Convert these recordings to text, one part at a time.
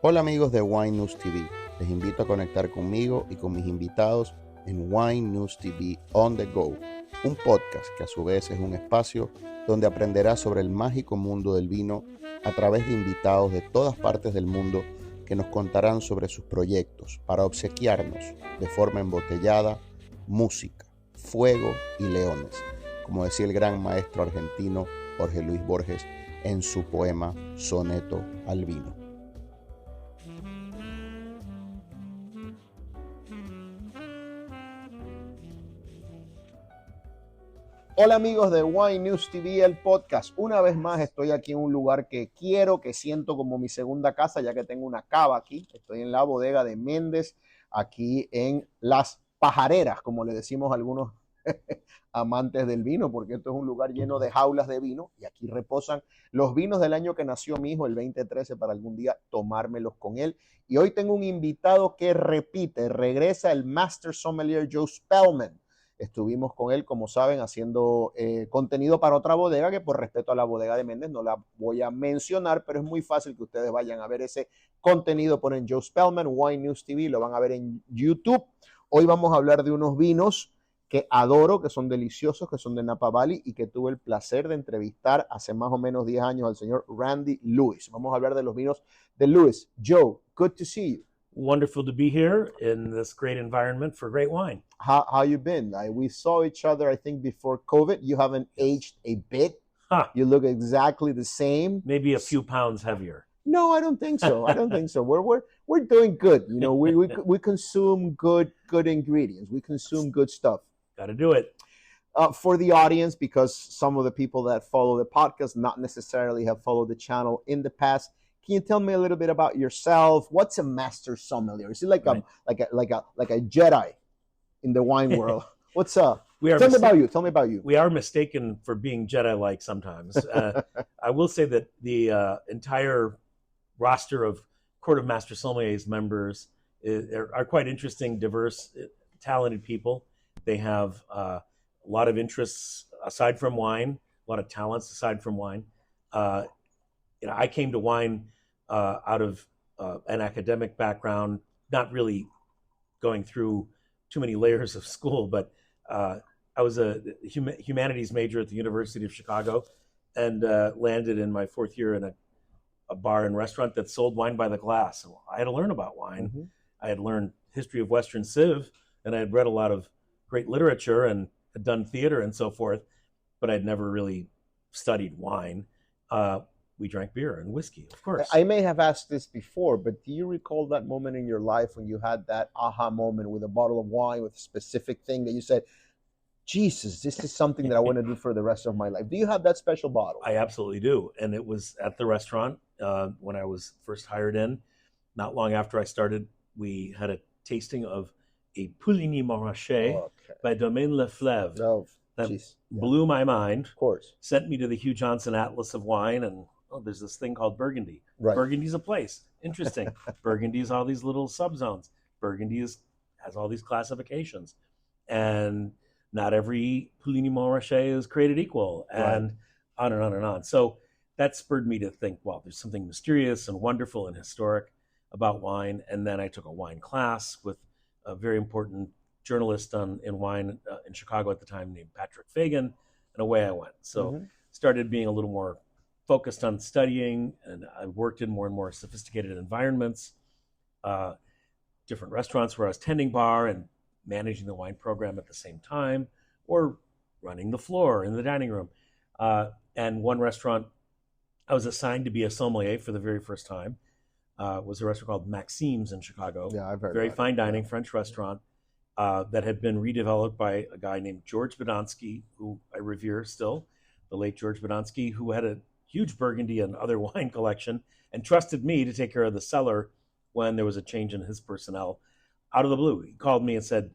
Hola amigos de Wine News TV, les invito a conectar conmigo y con mis invitados en Wine News TV On The Go, un podcast que a su vez es un espacio donde aprenderás sobre el mágico mundo del vino a través de invitados de todas partes del mundo que nos contarán sobre sus proyectos para obsequiarnos de forma embotellada música, fuego y leones, como decía el gran maestro argentino Jorge Luis Borges en su poema Soneto al Vino. Hola amigos de Wine News TV, el podcast. Una vez más estoy aquí en un lugar que quiero, que siento como mi segunda casa, ya que tengo una cava aquí. Estoy en la bodega de Méndez, aquí en Las Pajareras, como le decimos a algunos amantes del vino, porque esto es un lugar lleno de jaulas de vino y aquí reposan los vinos del año que nació mi hijo, el 2013, para algún día tomármelos con él. Y hoy tengo un invitado que regresa el Master Sommelier Joe Spellman. Estuvimos con él, como saben, haciendo contenido para otra bodega que por respeto a la bodega de Méndez no la voy a mencionar, pero es muy fácil que ustedes vayan a ver ese contenido. Ponen Joe Spellman, Wine News TV, lo van a ver en YouTube. Hoy vamos a hablar de unos vinos que adoro, que son deliciosos, que son de Napa Valley y que tuve el placer de entrevistar hace más o menos 10 años al señor Randy Lewis. Vamos a hablar de los vinos de Lewis. Joe, good to see you. Wonderful to be here in this great environment for great wine. How you been? We saw each other, I think, before COVID. You haven't aged a bit. Huh. You look exactly the same. Maybe a few pounds heavier. No, I don't think so. I don't think so. We're doing good. You know, we consume good ingredients. We consume good stuff. Got to do it. For the audience, because some of the people that follow the podcast not necessarily have followed the channel in the past. Can you tell me a little bit about yourself? What's a master sommelier? Is it like a Jedi in the wine world? What's up? Tell me about you. We are mistaken for being Jedi-like sometimes. I will say that the entire roster of Court of Master Sommeliers members are quite interesting, diverse, talented people. They have a lot of interests aside from wine, a lot of talents aside from wine. I came to wine out of an academic background, not really going through too many layers of school, but I was a humanities major at the University of Chicago and landed in my fourth year in a bar and restaurant that sold wine by the glass. So I had to learn about wine. Mm-hmm. I had learned history of Western Civ, and I had read a lot of great literature and had done theater and so forth, but I'd never really studied wine. We drank beer and whiskey, of course. I may have asked this before, but do you recall that moment in your life when you had that aha moment with a bottle of wine, with a specific thing that you said, Jesus, this is something that I want to do for the rest of my life? Do you have that special bottle? I absolutely do. And it was at the restaurant when I was first hired in. Not long after I started, we had a tasting of a Pouligny Montrachet by Domaine Le Fleuve. Oh, that blew my mind. Of course. Sent me to the Hugh Johnson Atlas of Wine, and there's this thing called Burgundy. Right. Burgundy's a place. Interesting. Burgundy's all these little subzones. Burgundy has all these classifications. And not every Pouligny Montrachet is created equal, and on and on and on. So that spurred me to think, well, there's something mysterious and wonderful and historic about wine. And then I took a wine class with a very important journalist in wine in Chicago at the time named Patrick Fagan, and away I went. So started being a little more focused on studying, and I worked in more and more sophisticated environments, different restaurants where I was tending bar and managing the wine program at the same time, or running the floor in the dining room. And one restaurant I was assigned to be a sommelier for the very first time was a restaurant called Maxime's in Chicago. Yeah, I've heard very about fine dining French restaurant that had been redeveloped by a guy named George Badonsky, who I revere still, the late George Badonsky, who had a huge Burgundy and other wine collection and trusted me to take care of the cellar when there was a change in his personnel. Out of the blue, he called me and said,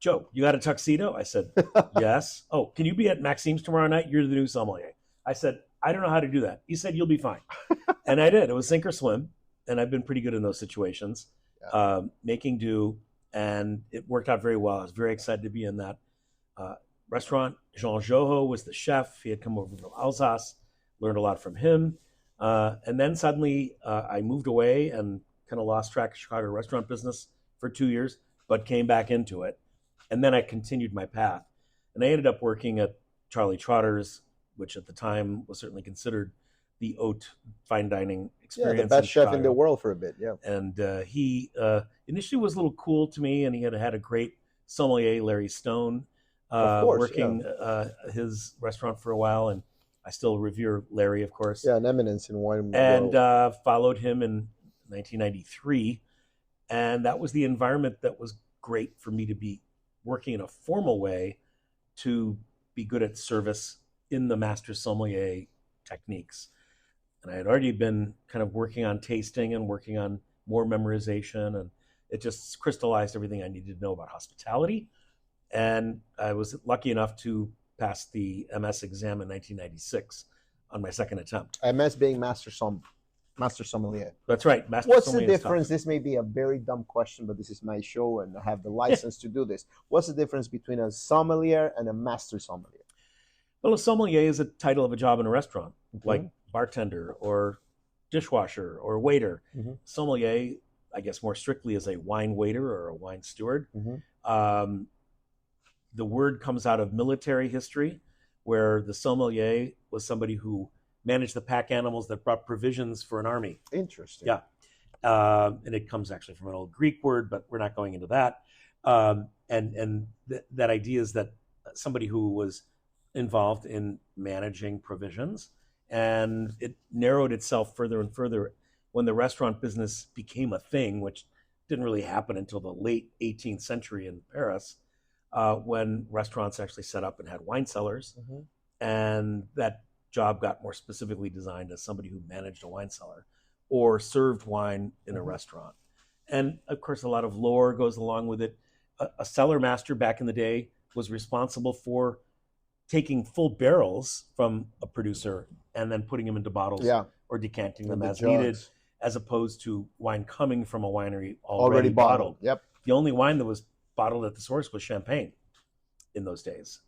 Joe, you got a tuxedo? I said, yes. Oh, can you be at Maxime's tomorrow night? You're the new sommelier. I said, I don't know how to do that. He said, you'll be fine. And I did. It was sink or swim. And I've been pretty good in those situations, making do. And it worked out very well. I was very excited to be in that restaurant. Jean Joho was the chef. He had come over from Alsace, learned a lot from him. And then suddenly I moved away and kind of lost track of Chicago restaurant business for 2 years, but came back into it. And then I continued my path. And I ended up working at Charlie Trotter's, which at the time was certainly considered the haute fine dining experience. Yeah, the best chef in the world for a bit, yeah. And he initially was a little cool to me, and he had a great sommelier, Larry Stone, working his restaurant for a while. And I still revere Larry, of course. Yeah, an eminence in wine. And followed him in 1993. And that was the environment that was great for me to be working in a formal way to be good at service in the master sommelier techniques. And I had already been kind of working on tasting and working on more memorization, and it just crystallized everything I needed to know about hospitality. And I was lucky enough to pass the MS exam in 1996 on my second attempt. MS being master sommelier. That's right. What's the difference? This may be a very dumb question, but this is my show and I have the license to do this. What's the difference between a sommelier and a master sommelier? Well, a sommelier is a title of a job in a restaurant, like bartender or dishwasher or waiter. Sommelier, I guess more strictly, is a wine waiter or a wine steward. The word comes out of military history, where the sommelier was somebody who managed the pack animals that brought provisions for an army. Interesting. Yeah. And it comes actually from an old Greek word, but we're not going into that. That idea is that somebody who was involved in managing provisions, and it narrowed itself further and further when the restaurant business became a thing, which didn't really happen until the late 18th century in Paris, when restaurants actually set up and had wine cellars. And that job got more specifically designed as somebody who managed a wine cellar or served wine in a restaurant. And of course, a lot of lore goes along with it. A cellar master back in the day was responsible for taking full barrels from a producer and then putting them into bottles or decanting them as needed, as opposed to wine coming from a winery already bottled. Yep. The only wine that was bottled at the source was champagne in those days.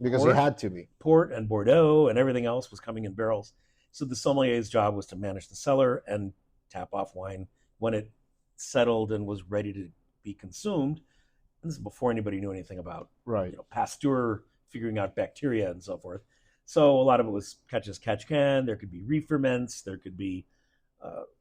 Because it had to be. Port and Bordeaux and everything else was coming in barrels. So the sommelier's job was to manage the cellar and tap off wine when it settled and was ready to be consumed. And this is before anybody knew anything about Pasteur, figuring out bacteria and so forth. So a lot of it was catch as catch can. There could be referments. There could be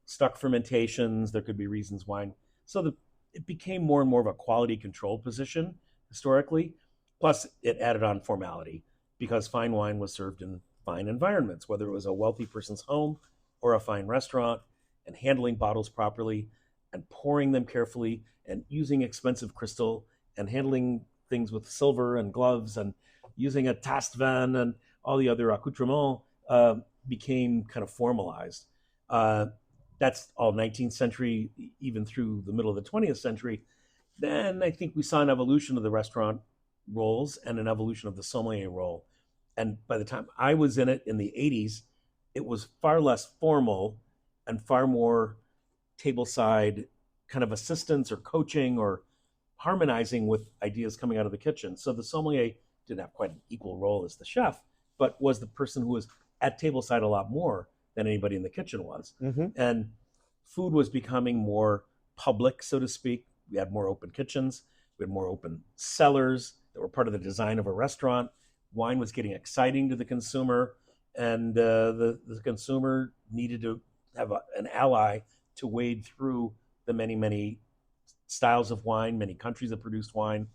stuck fermentations. There could be reasons wine. So it became more and more of a quality control position historically. Plus, it added on formality because fine wine was served in fine environments, whether it was a wealthy person's home or a fine restaurant, and handling bottles properly and pouring them carefully and using expensive crystal and handling things with silver and gloves and using a taste vin and all the other accoutrements became kind of formalized. That's all 19th century, even through the middle of the 20th century. Then I think we saw an evolution of the restaurant roles and an evolution of the sommelier role. And by the time I was in it in the 80s, it was far less formal and far more tableside kind of assistance or coaching or harmonizing with ideas coming out of the kitchen. So the sommelier didn't have quite an equal role as the chef, but was the person who was at tableside a lot more than anybody in the kitchen was. And food was becoming more public, so to speak. We had more open kitchens. We had more open cellars that were part of the design of a restaurant. Wine was getting exciting to the consumer, and the consumer needed to have an ally to wade through the many, many styles of wine, many countries that produced wine,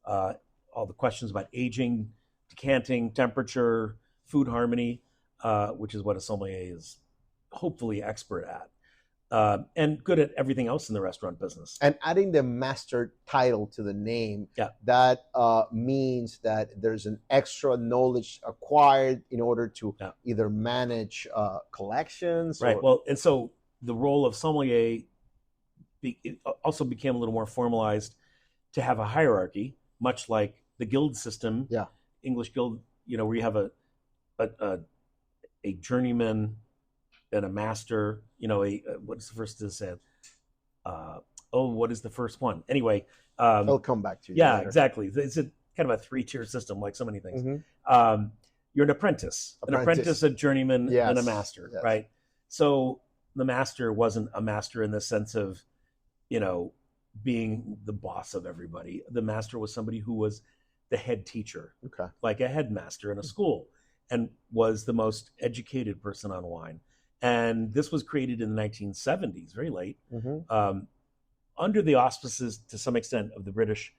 all the questions about aging, decanting, temperature, food harmony, which is what a sommelier is hopefully expert at. And good at everything else in the restaurant business. And adding the master title to the name, that means that there's an extra knowledge acquired in order to either manage collections. Right. Well, and so the role of sommelier it also became a little more formalized to have a hierarchy, much like the guild system, English guild, where you have a journeyman and a master, what is the first to say? What is the first one? Anyway. I'll come back to you. Yeah, later. Exactly. It's a kind of a 3-tier system, like so many things. You're an apprentice, a journeyman, and a master, right? So the master wasn't a master in the sense of, you know, being the boss of everybody. The master was somebody who was the head teacher, Okay. like a headmaster in a school, and was the most educated person on wine. And this was created in the 1970s, very late, under the auspices, to some extent, of the British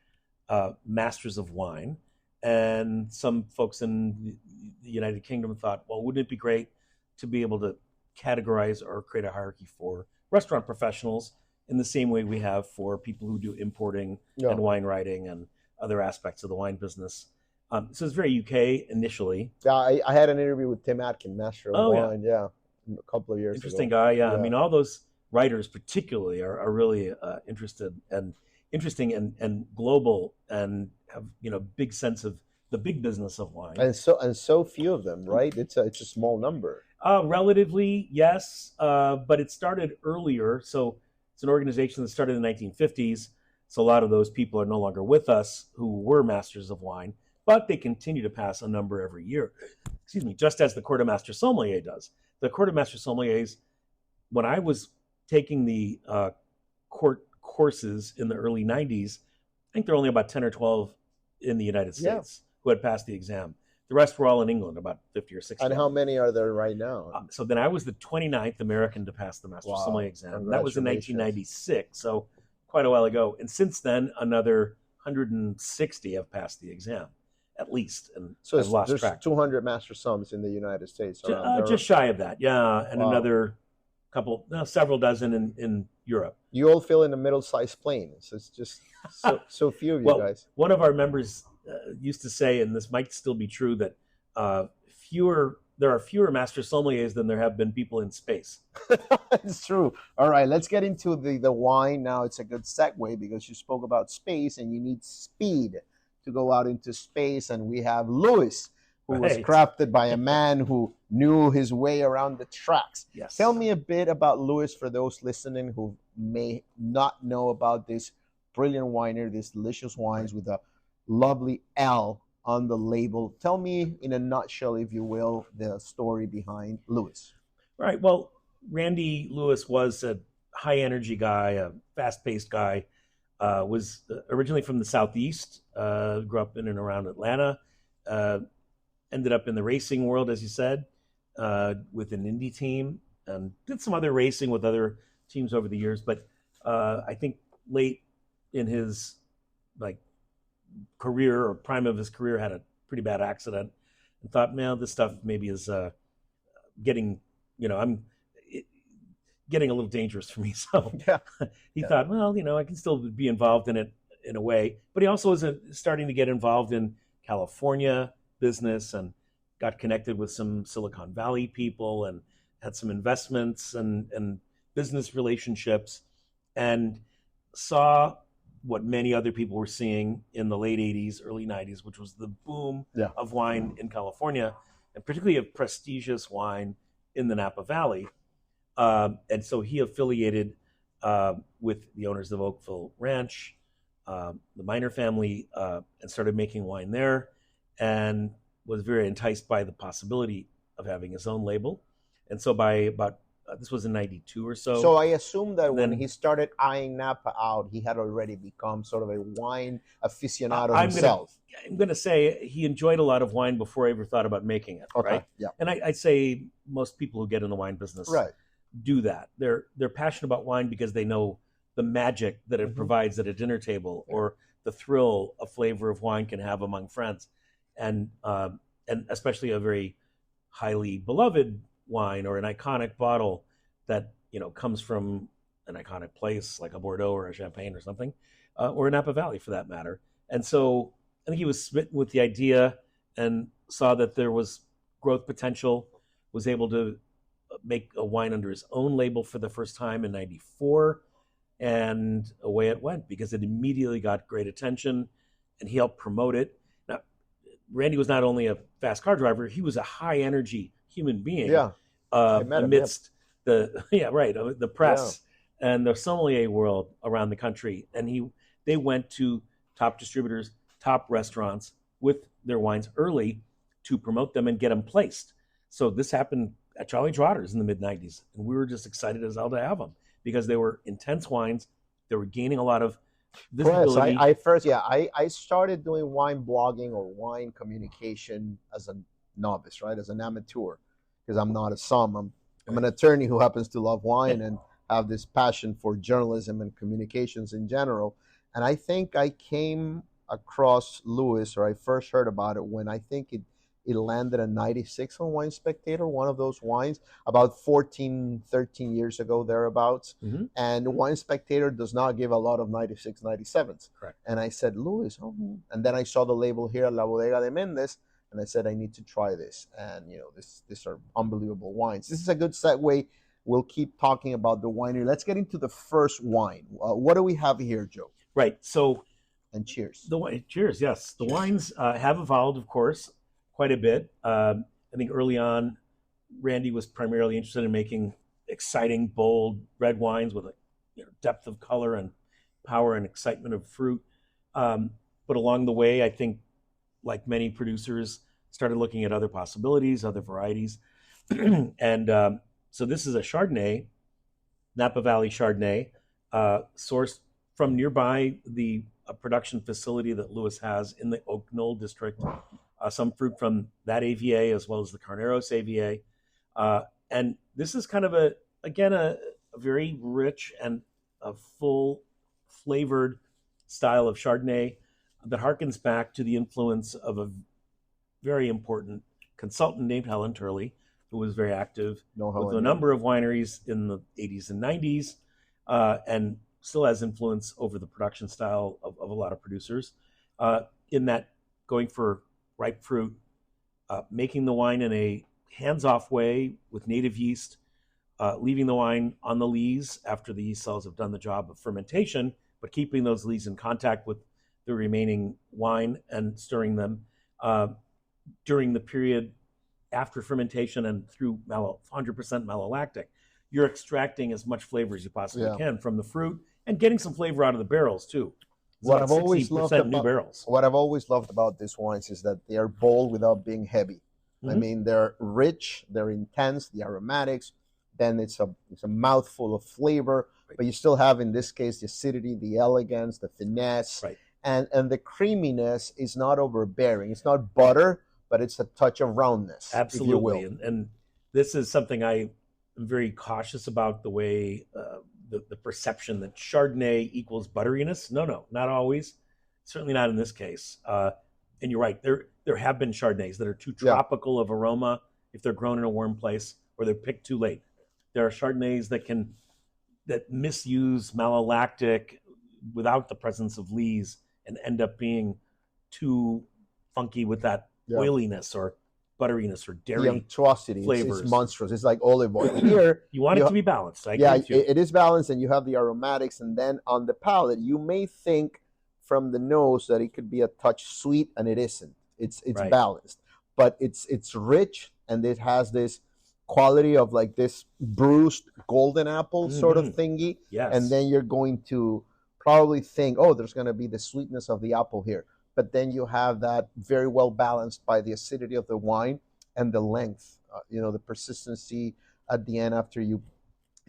masters of wine. And some folks in the United Kingdom thought, well, wouldn't it be great to be able to categorize or create a hierarchy for restaurant professionals in the same way we have for people who do importing and wine writing and other aspects of the wine business. So it's very UK initially. Yeah, I had an interview with Tim Atkin, Master of Wine, a couple of years Interesting ago. guy, yeah. I mean, all those writers particularly are really interesting and global, and have, you know, big sense of the big business of wine. And so few of them, right? It's a small number. Relatively, yes, but it started earlier. So it's an organization that started in the 1950s. So a lot of those people are no longer with us who were masters of wine, but they continue to pass a number every year. Excuse me, just as the Court of Master Sommelier does. The Court of Master Sommeliers, when I was taking the court courses in the early 90s, I think there were only about 10 or 12 in the United States who had passed the exam. The rest were all in England, about 50 or 60. And how many are there right now? So then I was the 29th American to pass the Master Sommelier exam. That was in 1996, so quite a while ago. And since then, another 160 have passed the exam, at least. And so I've lost there's track. 200 Master Somms in the United States. Just shy of that, yeah. And another couple, several dozen in Europe. You all fill in a middle-sized plane. So it's just so few of you guys. One of our members used to say, and this might still be true, that there are fewer master sommeliers than there have been people in space. It's true. All right, let's get into the wine now. It's a good segue because you spoke about space and you need speed to go out into space. And we have Louis, who was crafted by a man who knew his way around the tracks. Yes. Tell me a bit about Louis for those listening who may not know about this brilliant winer, these delicious wines with a lovely L on the label. Tell me in a nutshell, if you will, the story behind Louis. Right. Well, Randy Lewis was a high energy guy, a fast paced guy, was originally from the Southeast, grew up in and around Atlanta, ended up in the racing world, as you said, with an Indy team, and did some other racing with other teams over the years. But I think late in his career, or prime of his career, had a pretty bad accident and thought, man, this stuff maybe is getting, I'm getting a little dangerous for me. So he thought, well, I can still be involved in it in a way. But he also was starting to get involved in California business and got connected with some Silicon Valley people and had some investments and business relationships, and saw what many other people were seeing in the late 80s, early 90s, which was the boom of wine in California, and particularly of prestigious wine in the Napa Valley. And so he affiliated with the owners of Oakville Ranch, the Minor family, and started making wine there, and was very enticed by the possibility of having his own label. And so by about this was in 92 or so. So I assume that when he started eyeing Napa out, he had already become sort of a wine aficionado himself. I'm going to say he enjoyed a lot of wine before I ever thought about making it. Okay. Right? Yeah. And I'd say most people who get in the wine business do that. They're passionate about wine because they know the magic that it provides at a dinner table, or the thrill a flavor of wine can have among friends, and especially a very highly beloved wine or an iconic bottle that comes from an iconic place like a Bordeaux or a Champagne or something, or a Napa Valley for that matter. And so I think he was smitten with the idea and saw that there was growth potential, was able to make a wine under his own label for the first time in 94, and away it went because it immediately got great attention, and he helped promote it. Now, Randy was not only a fast car driver, he was a high energy human being amidst the press and the sommelier world around the country. And they went to top distributors, top restaurants with their wines early to promote them and get them placed. So this happened at Charlie Trotter's in the mid-90s. And we were just excited as hell to have them because they were intense wines. They were gaining a lot of visibility. I started doing wine blogging or wine communication as a novice, right? As an amateur, because I'm not a somm. I'm an attorney who happens to love wine and have this passion for journalism and communications in general. And I think I came across Lewis, or I first heard about it when I think it landed a 96 on Wine Spectator, one of those wines, about 14, 13 years ago, thereabouts. Mm-hmm. And Wine Spectator does not give a lot of 96, 97s. Correct. And I said, Lewis, and then I saw the label here, La Bodega de Méndez, and I said, I need to try this. And, these are unbelievable wines. This is a good segue. We'll keep talking about the winery. Let's get into the first wine. What do we have here, Joe? Right. So, and cheers. Cheers. Yes, the wines have evolved, of course, quite a bit. I think early on, Randy was primarily interested in making exciting, bold red wines with a depth of color and power and excitement of fruit. But along the way, I think, like many producers, started looking at other possibilities, other varieties. And so this is a Chardonnay, Napa Valley Chardonnay, sourced from nearby the production facility that Lewis has in the Oak Knoll district. Some fruit from that AVA as well as the Carneros AVA. And this is kind of a very rich and a full flavored style of Chardonnay that harkens back to the influence of a very important consultant named Helen Turley, who was very active with a number of wineries in the 80s and 90s, and still has influence over the production style of a lot of producers, in that going for ripe fruit, making the wine in a hands-off way with native yeast, leaving the wine on the lees after the yeast cells have done the job of fermentation, but keeping those lees in contact with the remaining wine and stirring them during the period after fermentation and through 100% malolactic. You're extracting as much flavor as you possibly can from the fruit and getting some flavor out of the barrels too. What I've always loved about these wines is that they are bold without being heavy. Mm-hmm. I mean, they're rich, they're intense, the aromatics, then it's a mouthful of flavor, but you still have, in this case, the acidity, the elegance, the finesse. Right. And the creaminess is not overbearing. It's not butter, but it's a touch of roundness. Absolutely. If you will. And this is something I am very cautious about, the way the perception that Chardonnay equals butteriness. No, not always. Certainly not in this case. And you're right. There have been Chardonnays that are too tropical of aroma if they're grown in a warm place, or they're picked too late. There are Chardonnays that misuse malolactic without the presence of lees and end up being too funky with that oiliness or butteriness or dairy flavors. It's monstrous. It's like olive oil. Here, you want it to be balanced. It is balanced, and you have the aromatics, and then on the palate, you may think from the nose that it could be a touch sweet, and it isn't. It's right. Balanced, but it's rich, and it has this quality of like this bruised golden apple sort of thingy. Yes. And then you're going to probably think, oh, there's going to be the sweetness of the apple here. But then you have that very well balanced by the acidity of the wine and the length, the persistency at the end after you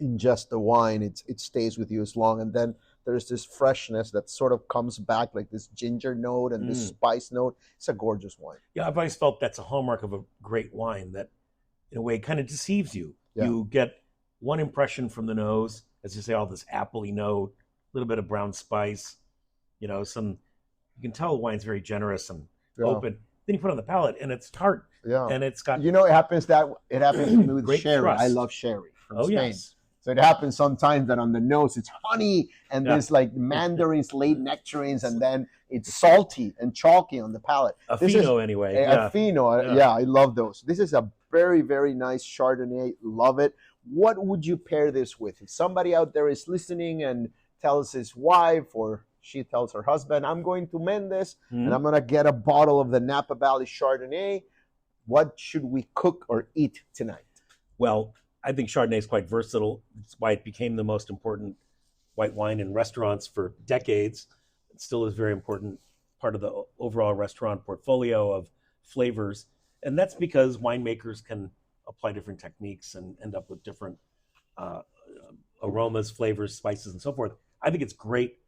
ingest the wine. It stays with you as long. And then there's this freshness that sort of comes back, like this ginger note and this spice note. It's a gorgeous wine. Yeah, I've always felt that's a hallmark of a great wine, that in a way kind of deceives you. Yeah. You get one impression from the nose, as you say, all this appley note, a little bit of brown spice, you can tell the wine's very generous and open. Then you put it on the palate, and it's tart. Yeah. And it's got... it happens to me with great sherry. trust. I love sherry from Spain. Yes. So it happens sometimes that on the nose it's honey, and there's like mandarins, late nectarines, and then it's salty and chalky on the palate. A Fino, anyway. A Fino, I love those. This is a very, very nice Chardonnay. Love it. What would you pair this with? If somebody out there is listening and tells his wife, or she tells her husband, I'm going to Méndez and I'm going to get a bottle of the Napa Valley Chardonnay, what should we cook or eat tonight? Well, I think Chardonnay is quite versatile. It's why it became the most important white wine in restaurants for decades. It still is a very important part of the overall restaurant portfolio of flavors. And that's because winemakers can apply different techniques and end up with different uh, aromas, flavors, spices, and so forth. I think it's great,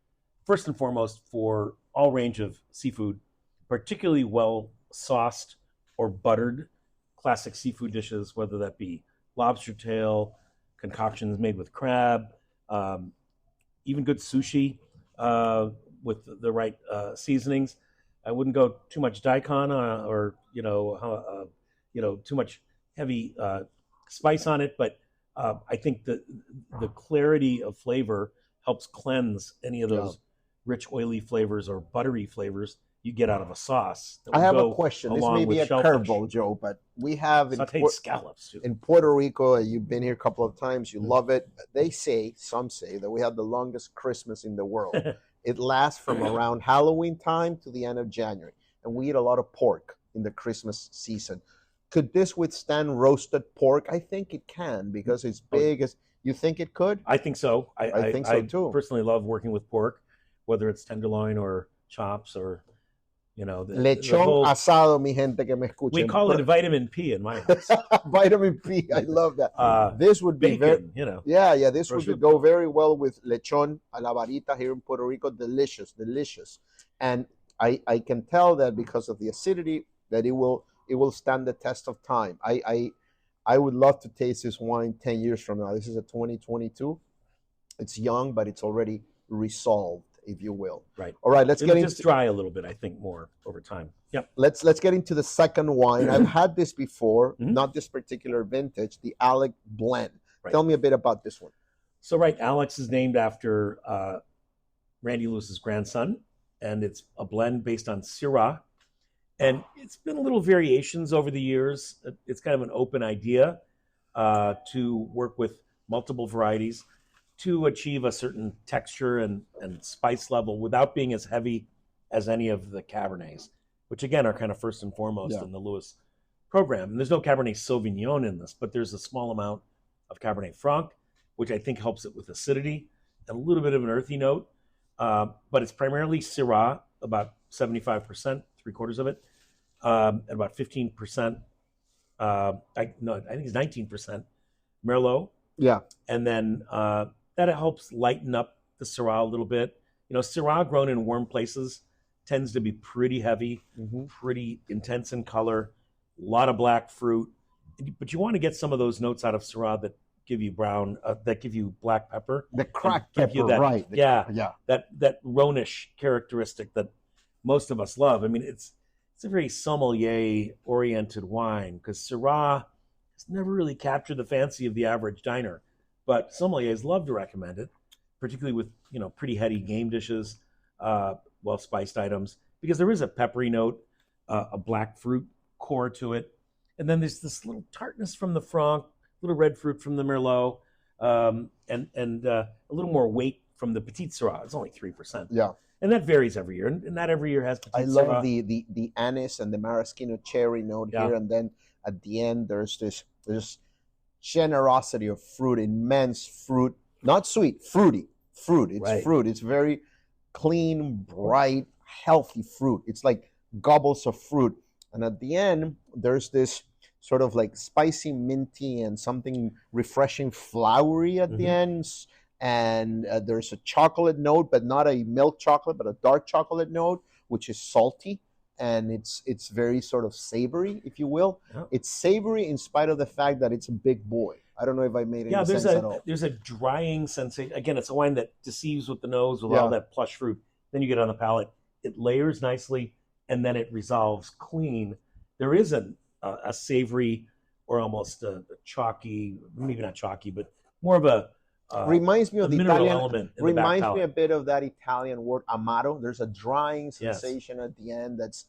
first and foremost, for all range of seafood, particularly well sauced or buttered classic seafood dishes, whether that be lobster tail, concoctions made with crab, even good sushi with the right seasonings. I wouldn't go too much daikon or too much heavy spice on it, but I think that the clarity of flavor helps cleanse any of those rich, oily flavors or buttery flavors you get out of a sauce. I have a question. This may be a curveball, Joe, but we have sauteed scallops too. In Puerto Rico, you've been here a couple of times. You love it. Some say that we have the longest Christmas in the world. It lasts from around Halloween time to the end of January, and we eat a lot of pork in the Christmas season. Could this withstand roasted pork? I think it can because it's big. You think it could? I think so. I think so too. I personally love working with pork, whether it's tenderloin or chops or lechón asado, mi gente que me escuchen. We call it vitamin P in my house. Vitamin P, I love that. This would be bacon, very, this would go very well with lechón a la varita here in Puerto Rico. Delicious. And I can tell that because of the acidity that it will stand the test of time. I would love to taste this wine 10 years from now. This is a 2022. It's young, but it's already resolved, if you will. Right. All right, let's get into just dry a little bit, I think, more over time. Yep. Let's get into the second wine. I've had this before, not this particular vintage, the Alec blend. Right. Tell me a bit about this one. So, Alex is named after Randy Lewis's grandson, and it's a blend based on Syrah. And it's been a little variations over the years. It's kind of an open idea to work with multiple varieties to achieve a certain texture and spice level without being as heavy as any of the Cabernets, which again are kind of first and foremost in the Lewis program. And there's no Cabernet Sauvignon in this, but there's a small amount of Cabernet Franc, which I think helps it with acidity and a little bit of an earthy note. But it's primarily Syrah, about 75%, 3/4 of it, and about 15%. I think it's 19% Merlot. Yeah. And then that helps lighten up the Syrah a little bit. Syrah grown in warm places tends to be pretty heavy, pretty intense in color, a lot of black fruit. But you want to get some of those notes out of Syrah that give you that give you black pepper. The cracked pepper, right. That Rhônish characteristic that most of us love. I mean, it's a very sommelier-oriented wine because Syrah has never really captured the fancy of the average diner. But sommeliers love to recommend it, particularly with pretty heady game dishes, well-spiced items, because there is a peppery note, a black fruit core to it, and then there's this little tartness from the Franc, little red fruit from the Merlot, and a little more weight from the Petite Syrah. It's only 3%. Yeah, and that varies every year, and not every year has Petite Syrah. I love the anise and the maraschino cherry note here, and then at the end there's generosity of fruit, immense fruit, not sweet, fruity fruit. It's fruit. It's very clean, bright, healthy fruit. It's like gobbles of fruit. And at the end, there's this sort of like spicy, minty, and something refreshing, flowery at the end. And there's a chocolate note, but not a milk chocolate, but a dark chocolate note, which is salty. And it's very sort of savory, if you will. Yeah. It's savory in spite of the fact that it's a big boy. I don't know if I made any sense at all. There's a drying sensation. Again, it's a wine that deceives with the nose with all that plush fruit. Then you get on the palate. It layers nicely, and then it resolves clean. There is a savory or almost a chalky, maybe not chalky, but more of a reminds me of the mineral Italian element. Reminds me a bit of that Italian word amaro. There's a drying sensation at the end that's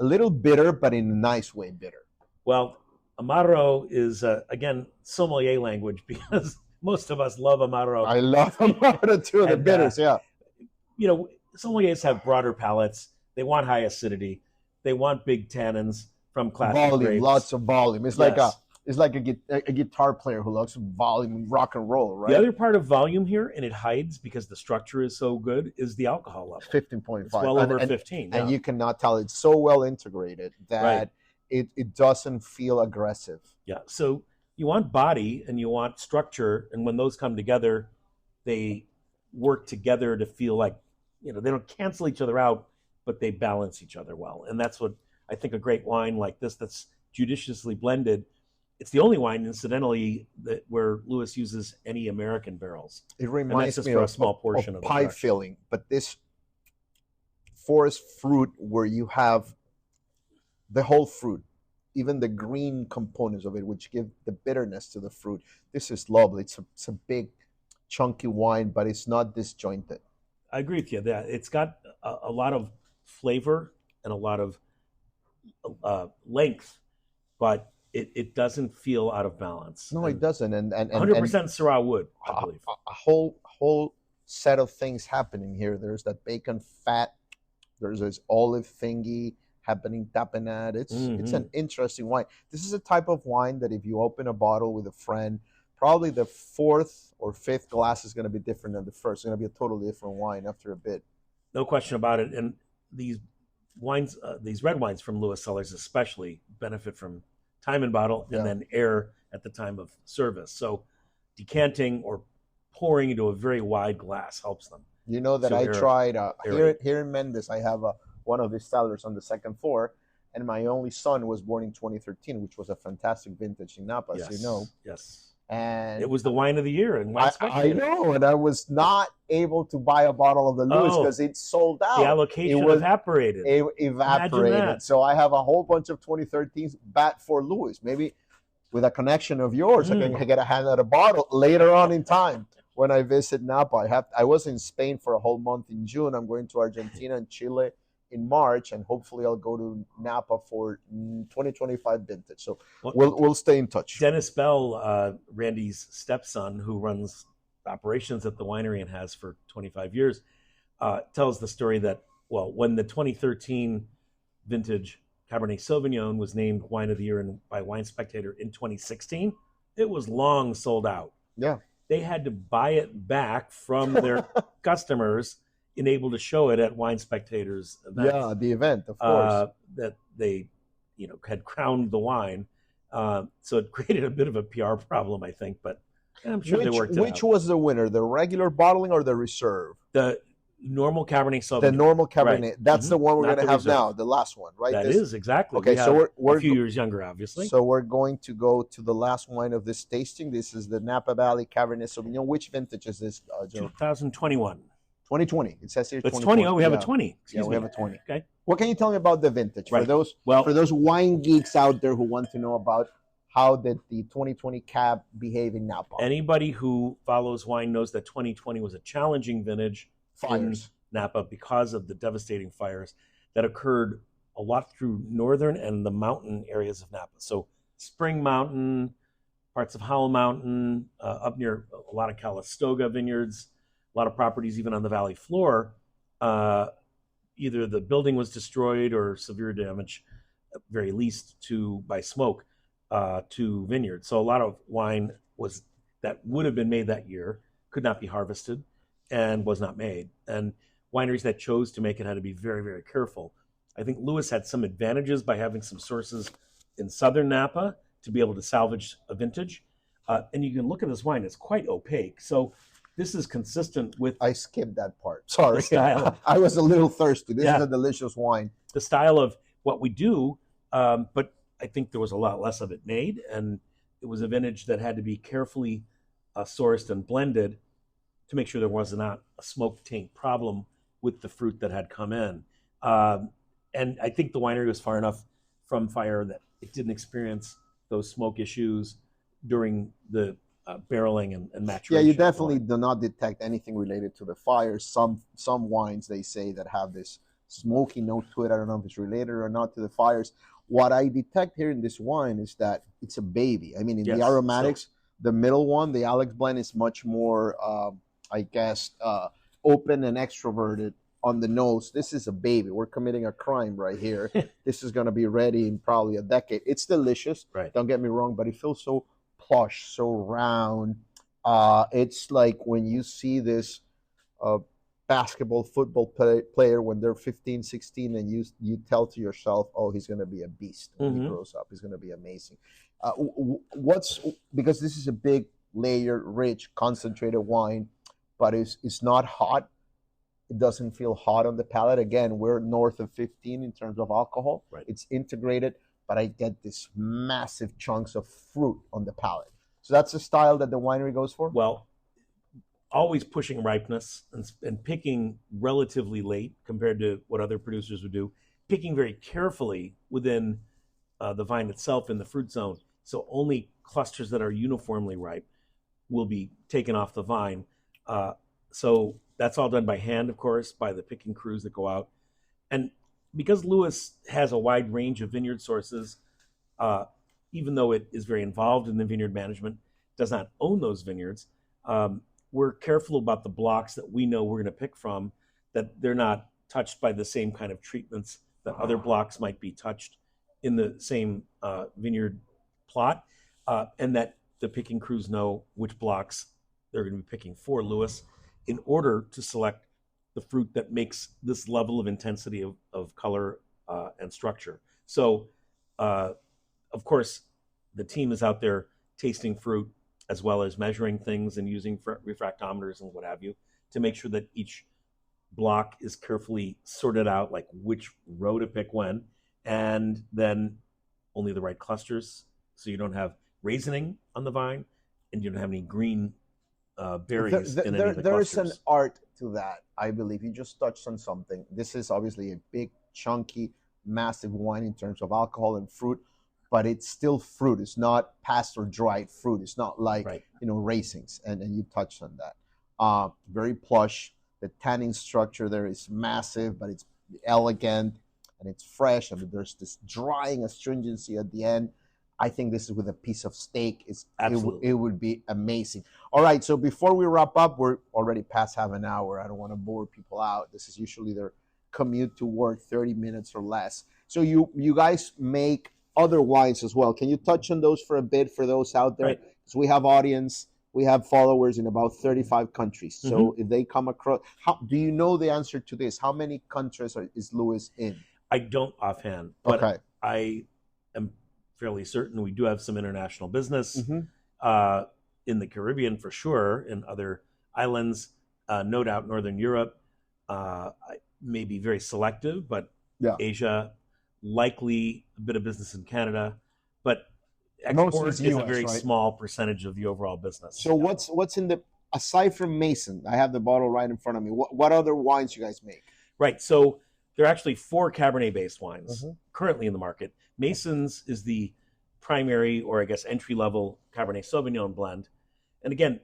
a little bitter, but in a nice way bitter. Well, amaro is again sommelier language because most of us love amaro. I love amaro too. The bitters, sommeliers have broader palates. They want high acidity. They want big tannins from classic volume, grapes. Lots of volume. It's like a guitar player who loves volume and rock and roll, right? The other part of volume here, and it hides because the structure is so good, is the alcohol level. 15.5. It's well over 15. And you cannot tell. It's so well integrated that it doesn't feel aggressive. Yeah. So you want body and you want structure, and when those come together, they work together to feel like, they don't cancel each other out, but they balance each other well. And that's what I think a great wine like this that's judiciously blended. It's the only wine, incidentally, that where Lewis uses any American barrels. It reminds me for a small portion of pie filling, but this forest fruit where you have the whole fruit, even the green components of it, which give the bitterness to the fruit. This is lovely. It's a big, chunky wine, but it's not disjointed. I agree with you that it's got a lot of flavor and a lot of length, but it doesn't feel out of balance. No, it doesn't. And 100% Syrah wood, I believe. A whole set of things happening here. There's that bacon fat. There's this olive thingy happening, tapping at. It's an interesting wine. This is a type of wine that if you open a bottle with a friend, probably the fourth or fifth glass is going to be different than the first. It's going to be a totally different wine after a bit. No question about it. And these wines, these red wines from Lewis Cellars especially, benefit from time in bottle and then air at the time of service. So decanting or pouring into a very wide glass helps them. You know that I tried here in Méndez. I have one of these cellars on the second floor, and my only son was born in 2013, which was a fantastic vintage in Napa, as you know. Yes. And it was the wine of the year. And I know, and I was not able to buy a bottle of the Lewis because it sold out. The allocation evaporated. It evaporated. So I have a whole bunch of 2013s bat for Lewis. Maybe with a connection of yours, I can get a hand at a bottle later on in time when I visit Napa. I was in Spain for a whole month in June. I'm going to Argentina and Chile in March, and hopefully I'll go to Napa for 2025 vintage. So we'll stay in touch. Dennis Bell, Randy's stepson, who runs operations at the winery and has for 25 years, tells the story that, when the 2013 vintage Cabernet Sauvignon was named Wine of the Year by Wine Spectator in 2016, it was long sold out. Yeah. They had to buy it back from their customers and able to show it at Wine Spectator's event. Yeah, the event, of course. That they, had crowned the wine. So it created a bit of a PR problem, I think, but I'm sure they worked it out. Which was the winner, the regular bottling or the reserve? The normal Cabernet Sauvignon. The normal Cabernet. Right. That's the one we're going to have now, the last one, right? That is, exactly. Okay, so we're a few years younger, obviously. So we're going to go to the last wine of this tasting. This is the Napa Valley Cabernet Sauvignon. Which vintage is this, Joe? 2021. 2020. It says here 2020. It's 20. Oh, we have a 20. Excuse me. We have a 20. Okay. What can you tell me about the vintage? Right. For those wine geeks out there who want to know about how did the 2020 Cab behave in Napa? Anybody who follows wine knows that 2020 was a challenging vintage in Napa because of the devastating fires that occurred a lot through northern and the mountain areas of Napa. So Spring Mountain, parts of Howell Mountain, up near a lot of Calistoga vineyards, a lot of properties even on the valley floor. Either the building was destroyed or severe damage, at very least by smoke, to vineyards. So a lot of wine that would have been made that year could not be harvested and was not made. And wineries that chose to make it had to be very, very careful. I think Lewis had some advantages by having some sources in southern Napa to be able to salvage a vintage. And you can look at this wine, it's quite opaque. So this is consistent with... I skipped that part. Sorry. Style. I was a little thirsty. This is a delicious wine. The style of what we do, but I think there was a lot less of it made, and it was a vintage that had to be carefully sourced and blended to make sure there was not a smoke taint problem with the fruit that had come in. And I think the winery was far enough from fire that it didn't experience those smoke issues during the barreling and maturation. Yeah, you definitely do not detect anything related to the fires. Some wines, they say, that have this smoky note to it. I don't know if it's related or not to the fires. What I detect here in this wine is that it's a baby. I mean, in the aromatics, the middle one, the Alex blend, is much more, open and extroverted on the nose. This is a baby. We're committing a crime right here. This is going to be ready in probably a decade. It's delicious. Right. Don't get me wrong, but it feels so plush, so round. It's like when you see this football player when they're 15, 16, and you tell to yourself, oh, he's going to be a beast when he grows up. He's going to be amazing. What's because this is a big, layered, rich, concentrated wine, but it's not hot. It doesn't feel hot on the palate. Again, we're north of 15 in terms of alcohol. Right. It's integrated, but I get this massive chunks of fruit on the palate. So that's the style that the winery goes for? Well, always pushing ripeness and picking relatively late compared to what other producers would do, picking very carefully within the vine itself in the fruit zone. So only clusters that are uniformly ripe will be taken off the vine. So that's all done by hand, of course, by the picking crews that go out. And because Lewis has a wide range of vineyard sources, even though it is very involved in the vineyard management, does not own those vineyards, we're careful about the blocks that we know we're going to pick from, that they're not touched by the same kind of treatments that other blocks might be touched in the same vineyard plot, and that the picking crews know which blocks they're going to be picking for Lewis in order to select the fruit that makes this level of intensity of color and structure. So, of course, the team is out there tasting fruit as well as measuring things and using refractometers and what have you to make sure that each block is carefully sorted out, like which row to pick when, and then only the right clusters, so you don't have raisoning on the vine and you don't have any green berries in any of the clusters. There is an art to that, I believe. You just touched on something. This is obviously a big, chunky, massive wine in terms of alcohol and fruit, but it's still fruit. It's not passed or dried fruit. It's not like, Right. Raisins, and you touched on that. Very plush. The tannin structure there is massive, but it's elegant and it's fresh. I mean, there's this drying astringency at the end. I think this is with a piece of steak. It would be amazing. All right, so before we wrap up, we're already past half an hour. I don't want to bore people out. This is usually their commute to work, 30 minutes or less. So you guys make other wines as well. Can you touch on those for a bit for those out there? Right. Because we have audience, we have followers in about 35 countries. So if they come across, do you know the answer to this? How many countries is Lewis in? I don't offhand, but Okay. I am fairly certain we do have some international business in the Caribbean for sure, in other islands, no doubt Northern Europe, maybe very selective, but Yeah. Asia, likely a bit of business in Canada, but export Mostly is it's a US, very right? small percentage of the overall business. So what's in the, aside from Mason, I have the bottle right in front of me. What other wines you guys make? Right. So there are actually 4 Cabernet-based wines currently in the market. Mason's is the primary, or I guess entry-level Cabernet Sauvignon blend. And again,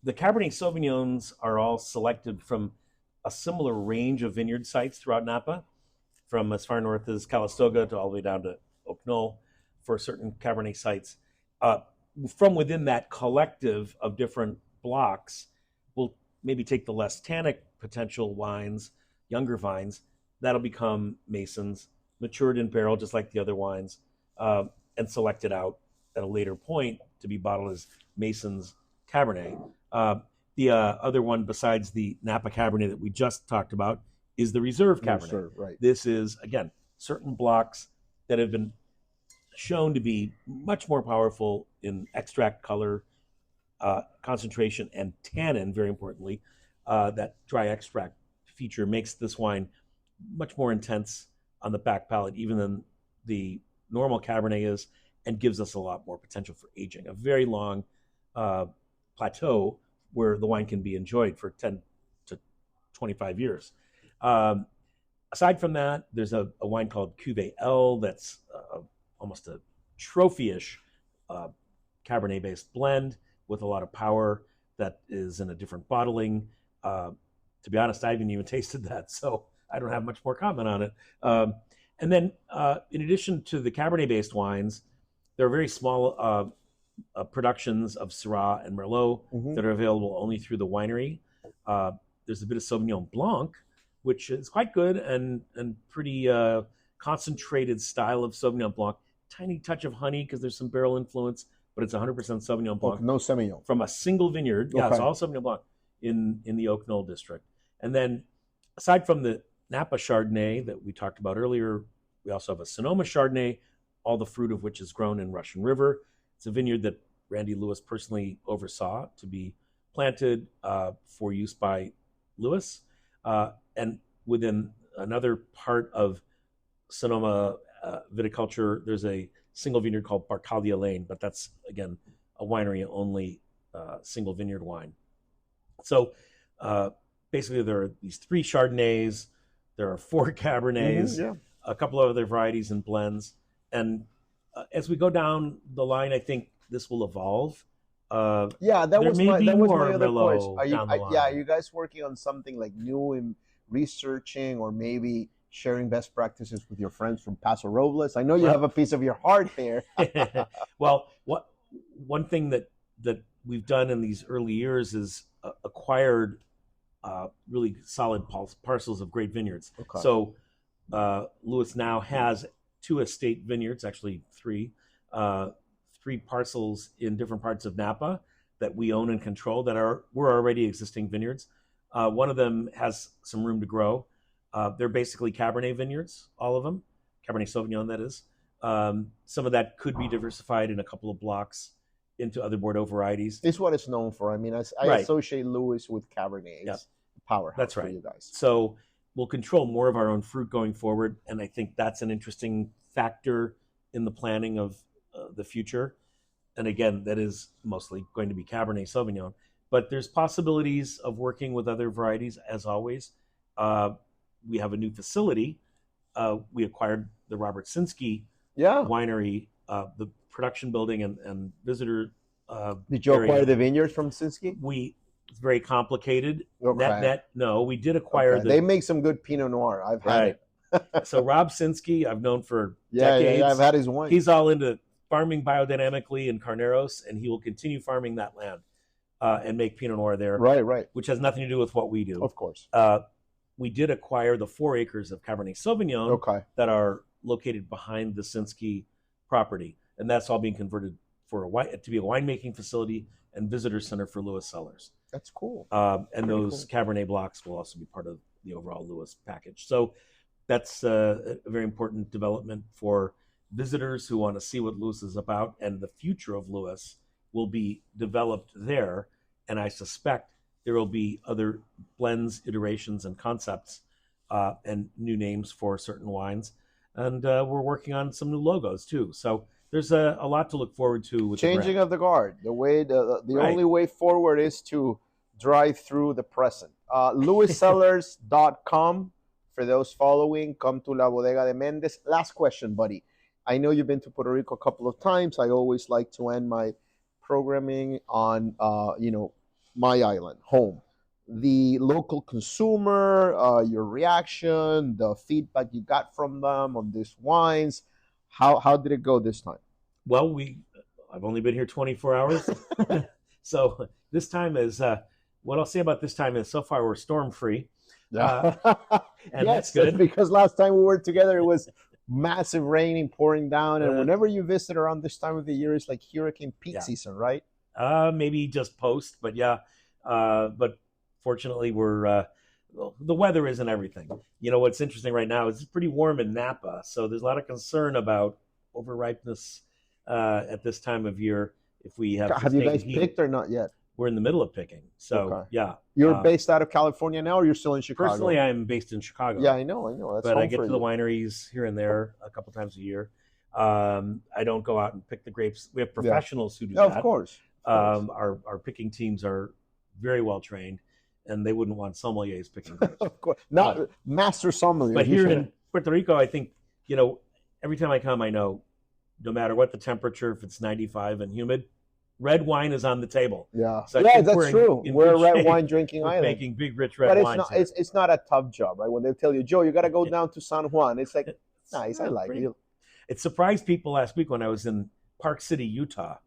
the Cabernet Sauvignons are all selected from a similar range of vineyard sites throughout Napa, from as far north as Calistoga to all the way down to Oak Knoll for certain Cabernet sites. From within that collective of different blocks, we'll maybe take the less tannic potential wines, younger vines, that'll become Masons, matured in barrel just like the other wines, and selected out at a later point to be bottled as Masons Cabernet. The other one besides the Napa Cabernet that we just talked about is the Reserve Cabernet. Reserve, right. This is, again, certain blocks that have been shown to be much more powerful in extract color, concentration, and tannin, very importantly. That dry extract feature makes this wine much more intense on the back palate, even than the normal Cabernet is, and gives us a lot more potential for aging. A very long plateau where the wine can be enjoyed for 10 to 25 years. Aside from that, there's a wine called Cuvée L that's almost a trophy-ish Cabernet-based blend with a lot of power that is in a different bottling. To be honest, I haven't even tasted that, so I don't have much more comment on it. And then in addition to the Cabernet-based wines, there are very small productions of Syrah and Merlot that are available only through the winery. There's a bit of Sauvignon Blanc, which is quite good and pretty concentrated style of Sauvignon Blanc. Tiny touch of honey because there's some barrel influence, but it's 100% Sauvignon Blanc. No Semillon. From a single vineyard. Yeah, Okay. it's all Sauvignon Blanc in the Oak Knoll district. And then aside from the Napa Chardonnay that we talked about earlier, we also have a Sonoma Chardonnay, all the fruit of which is grown in Russian River. It's a vineyard that Randy Lewis personally oversaw to be planted for use by Lewis. And within another part of Sonoma viticulture, there's a single vineyard called Barcalia Lane, but that's, again, a winery-only single vineyard wine. So basically, there are these 3 Chardonnays, there are 4 Cabernets, a couple of other varieties and blends. And as we go down the line, I think this will evolve. That was my other question. Are you guys working on something like new in researching, or maybe sharing best practices with your friends from Paso Robles? I know you have a piece of your heart there. Well, one thing that we've done in these early years is acquired really solid parcels of great vineyards. Okay. So Lewis now has 2 estate vineyards, actually 3 parcels in different parts of Napa that we own and control that were already existing vineyards. One of them has some room to grow. They're basically Cabernet vineyards, all of them. Cabernet Sauvignon, that is. Some of that could be diversified in a couple of blocks into other Bordeaux varieties. It's what it's known for. I mean, I associate Lewis with Cabernet. It's powerhouse for you guys. So we'll control more of our own fruit going forward, and I think that's an interesting factor in the planning of the future. And again, that is mostly going to be Cabernet Sauvignon. But there's possibilities of working with other varieties, as always. We have a new facility. We acquired the Robert Sinsky winery, the production building and visitor. Did you acquire the vineyard from Sinsky? It's very complicated. Okay. No, we did acquire. They make some good Pinot Noir. I've had it. So Rob Sinsky, I've known for decades. Yeah, I've had his wine. He's all into farming biodynamically in Carneros, and he will continue farming that land and make Pinot Noir there. Right. Which has nothing to do with what we do. Of course. We did acquire the 4 acres of Cabernet Sauvignon that are located behind the Sinsky property, and that's all being converted to be a winemaking facility and visitor center for Lewis Cellars. That's cool. And those Cabernet blocks will also be part of the overall Lewis package. So that's a very important development for visitors who want to see what Lewis is about, and the future of Lewis will be developed there. And I suspect there will be other blends, iterations, and concepts and new names for certain wines. And we're working on some new logos too. So there's a lot to look forward to with changing of the guard. The way the only way forward is to drive through the present. LewisCellars.com for those following. Come to La Bodega de Méndez. Last question, buddy. I know you've been to Puerto Rico a couple of times. I always like to end my programming on my island, home. The local consumer, your reaction, the feedback you got from them on these wines. How did it go this time? Well, I've only been here 24 hours. So this time is, what I'll say about this time is so far we're storm free. And that's good. Because last time we were together, it was massive raining, pouring down. And whenever you visit around this time of the year, it's like hurricane peak season, right? Maybe just post, but but fortunately the weather isn't everything. You know, what's interesting right now is it's pretty warm in Napa. So there's a lot of concern about overripeness at this time of year. If we have you guys picked or not yet? We're in the middle of picking. So, You're based out of California now, or you're still in Chicago? Personally, I'm based in Chicago. Yeah, I know. But I get to the wineries here and there a couple times a year. I don't go out and pick the grapes. We have professionals who do that. Of course. Our picking teams are very well trained, and they wouldn't want sommeliers picking grapes. Of course. Not master sommeliers. But here in Puerto Rico, I think, every time I come, I know no matter what the temperature, if it's 95 and humid, red wine is on the table. Yeah, so that's true. We're a red wine drinking island. Making big, rich red wine. But it's not a tough job, right? When they tell you, Joe, you got to go down to San Juan. It's like, nice, I like it. It surprised people last week when I was in Park City, Utah.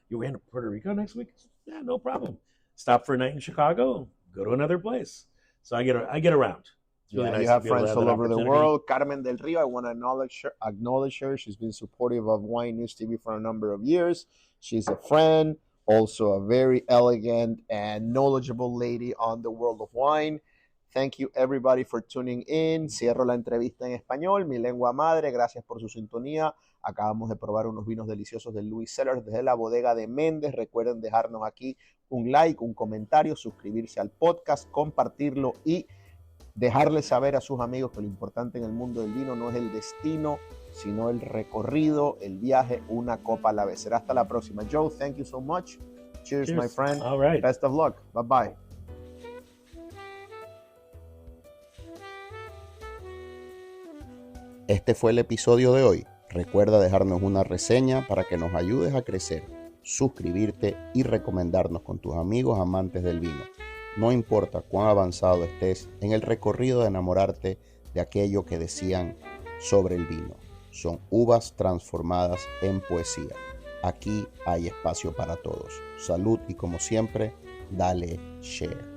You were in Puerto Rico next week? Yeah, no problem. Stop for a night in Chicago, go to another place. So I get around. It's really nice. You have friends all over the world. Carmen Del Rio, I want to acknowledge her. She's been supportive of Wine News TV for a number of years. She's a friend, also a very elegant and knowledgeable lady on the world of wine. Thank you everybody for tuning in. Cierro la entrevista en español, mi lengua madre. Gracias por su sintonía. Acabamos de probar unos vinos deliciosos del Cellars desde la bodega de Méndez. Recuerden dejarnos aquí un like, un comentario, suscribirse al podcast, compartirlo y dejarles saber a sus amigos que lo importante en el mundo del vino no es el destino, sino el recorrido, el viaje, una copa a la vez. Será hasta la próxima. Joe, thank you so much. Cheers. My friend. All right. Best of luck. Bye-bye. Este fue el episodio de hoy. Recuerda dejarnos una reseña para que nos ayudes a crecer, suscribirte y recomendarnos con tus amigos amantes del vino. No importa cuán avanzado estés en el recorrido de enamorarte de aquello que decían sobre el vino. Son uvas transformadas en poesía. Aquí hay espacio para todos. Salud y como siempre, dale share.